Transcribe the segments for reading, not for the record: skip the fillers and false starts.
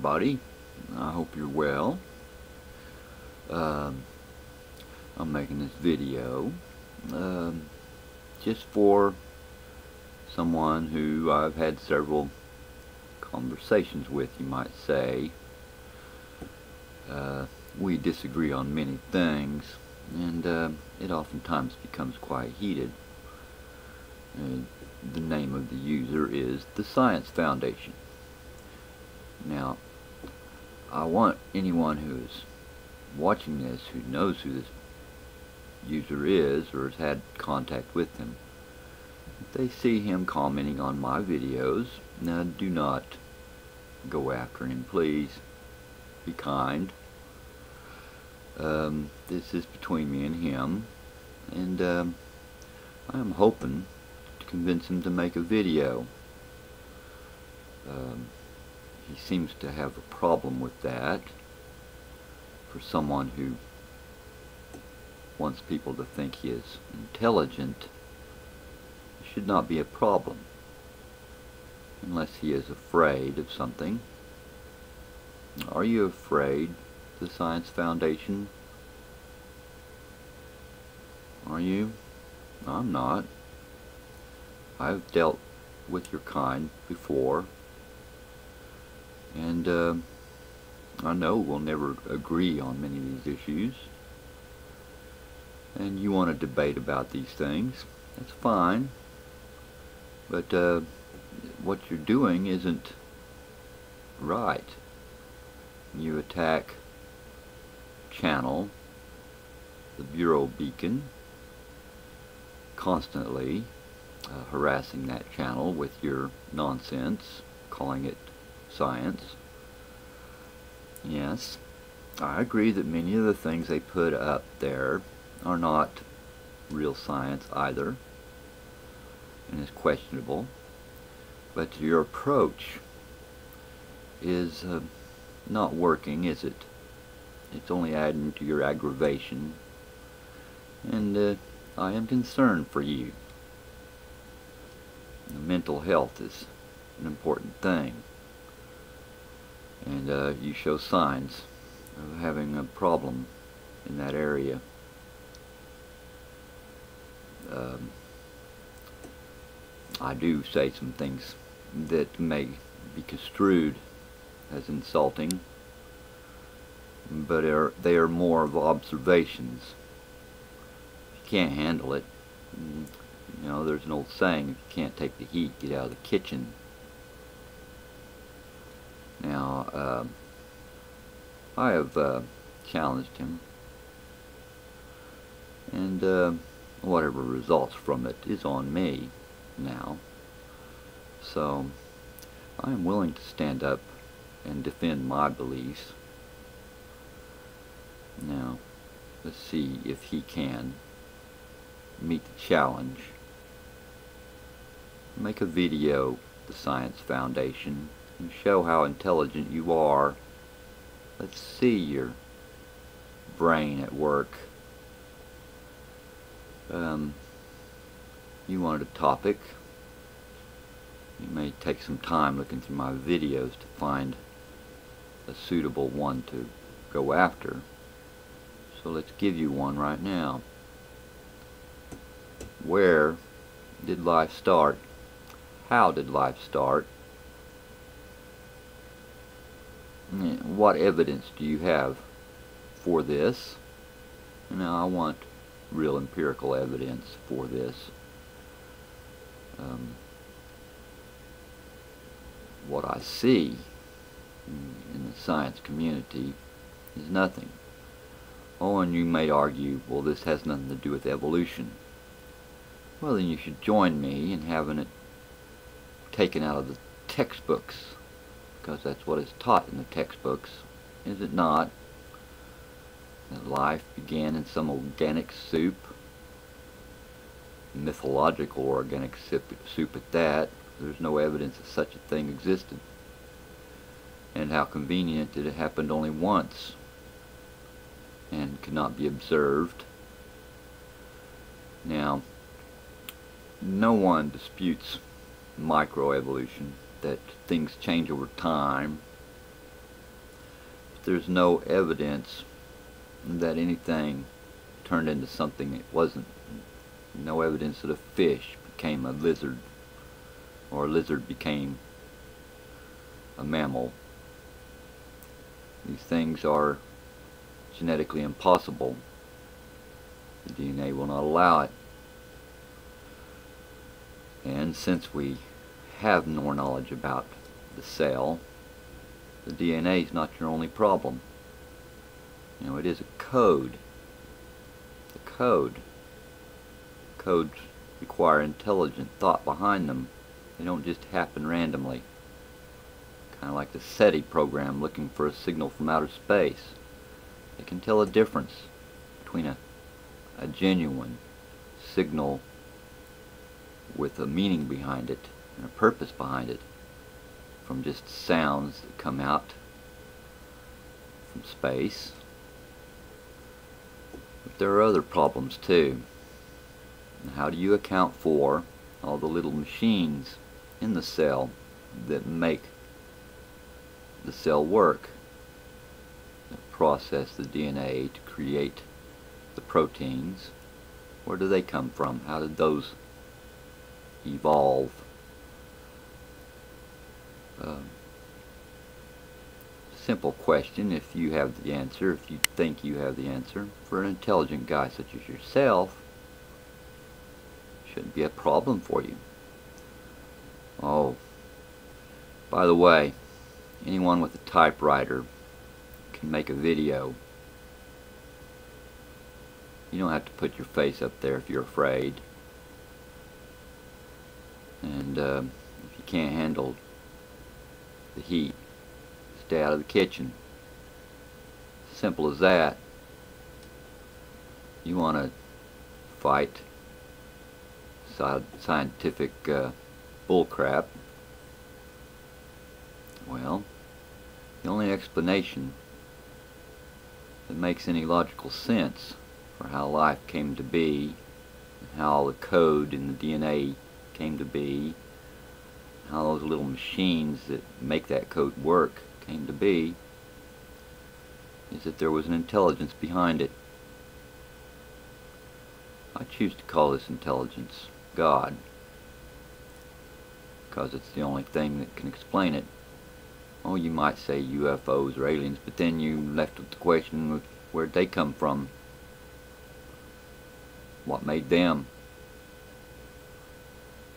everybody. I hope you're well. I'm making this video just for someone who I've had several conversations with, you might say. We disagree on many things, and it oftentimes becomes quite heated. The name of the user is the Science Foundation. Now, I want anyone who is watching this, who knows who this user is or has had contact with him, if they see him commenting on my videos, now do not go after him, please. Be kind. This is between me and him, and I am hoping to convince him to make a video. He seems to have a problem with that. For someone who wants people to think he is intelligent, it should not be a problem, unless he is afraid of something. Are you afraid, the Science Foundation? Are you? I'm not. I've dealt with your kind before, and I know we'll never agree on many of these issues, and you want to debate about these things. That's fine, but what you're doing isn't right. You attack channel, the Bureau Beacon, constantly harassing that channel with your nonsense, calling it science. Yes, I agree that many of the things they put up there are not real science either, and is questionable, but your approach is not working, is it? It's only adding to your aggravation, and I am concerned for you. Mental health is an important thing, and you show signs of having a problem in that area. I do say some things that may be construed as insulting, but they are more of observations. If you can't handle it, you know, there's an old saying, if you can't take the heat, get out of the kitchen. Now, I have challenged him, and whatever results from it is on me now. So I am willing to stand up and defend my beliefs. Now, let's see if he can meet the challenge. Make a video, the Science Foundation, and show how intelligent you are. Let's see your brain at work. You wanted a topic. You may take some time looking through my videos to find a suitable one to go after. So let's give you one right now. Where did life start? How did life start? What evidence do you have for this? Now I want real empirical evidence for this. What I see in the science community is nothing. Oh, and you may argue, well, this has nothing to do with evolution. Well, then you should join me in having it taken out of the textbooks, because that's what is taught in the textbooks, is it not? That life began in some organic soup, mythological organic soup at that. There's no evidence that such a thing existed. And how convenient that it happened only once and could not be observed. Now, no one disputes microevolution, that things change over time there's no evidence that anything turned into something it wasn't. No evidence that a fish became a lizard, or a lizard became a mammal. These things are genetically impossible. The DNA will not allow it. And since we have more knowledge about the cell, the DNA is not your only problem. You know, it is a code. Codes require intelligent thought behind them. They don't just happen randomly. Kind of like the SETI program looking for a signal from outer space. They can tell a difference between a genuine signal with a meaning behind it and a purpose behind it from just sounds that come out from space. But there are other problems too. And how do you account for all the little machines in the cell that make the cell work, that process the DNA to create the proteins? Where do they come from? How did those evolve? Simple question if you have the answer, if you think you have the answer. For an intelligent guy such as yourself, shouldn't be a problem for you. Oh, by the way, anyone with a typewriter can make a video. You don't have to put your face up there if you're afraid. And if you can't handle the heat, stay out of the kitchen. Simple as that. You want to fight scientific bullcrap? Well, the only explanation that makes any logical sense for how life came to be, and how the code in the DNA came to be, how those little machines that make that code work came to be, is that there was an intelligence behind it. I choose to call this intelligence God, because it's the only thing that can explain it. Oh, you might say UFOs or aliens, but then you left with the question of where'd they come from? What made them?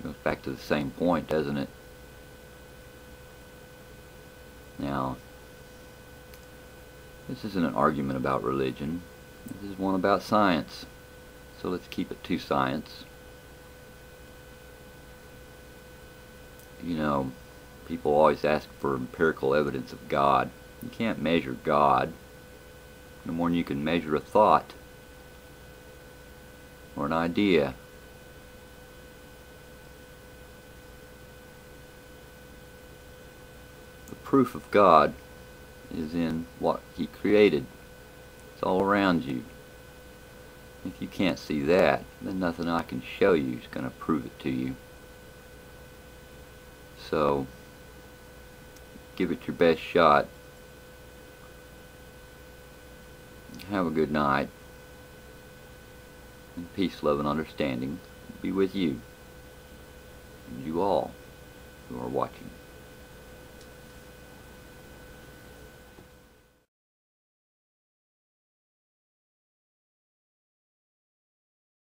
It goes back to the same point, doesn't it? Now, this isn't an argument about religion. This is one about science. So let's keep it to science. You know, people always ask for empirical evidence of God. You can't measure God no more than you can measure a thought or an idea. The proof of God is in what He created. It's all around you. If you can't see that, then nothing I can show you is going to prove it to you. So, give it your best shot. Have a good night. And peace, love, and understanding be with you and you all who are watching.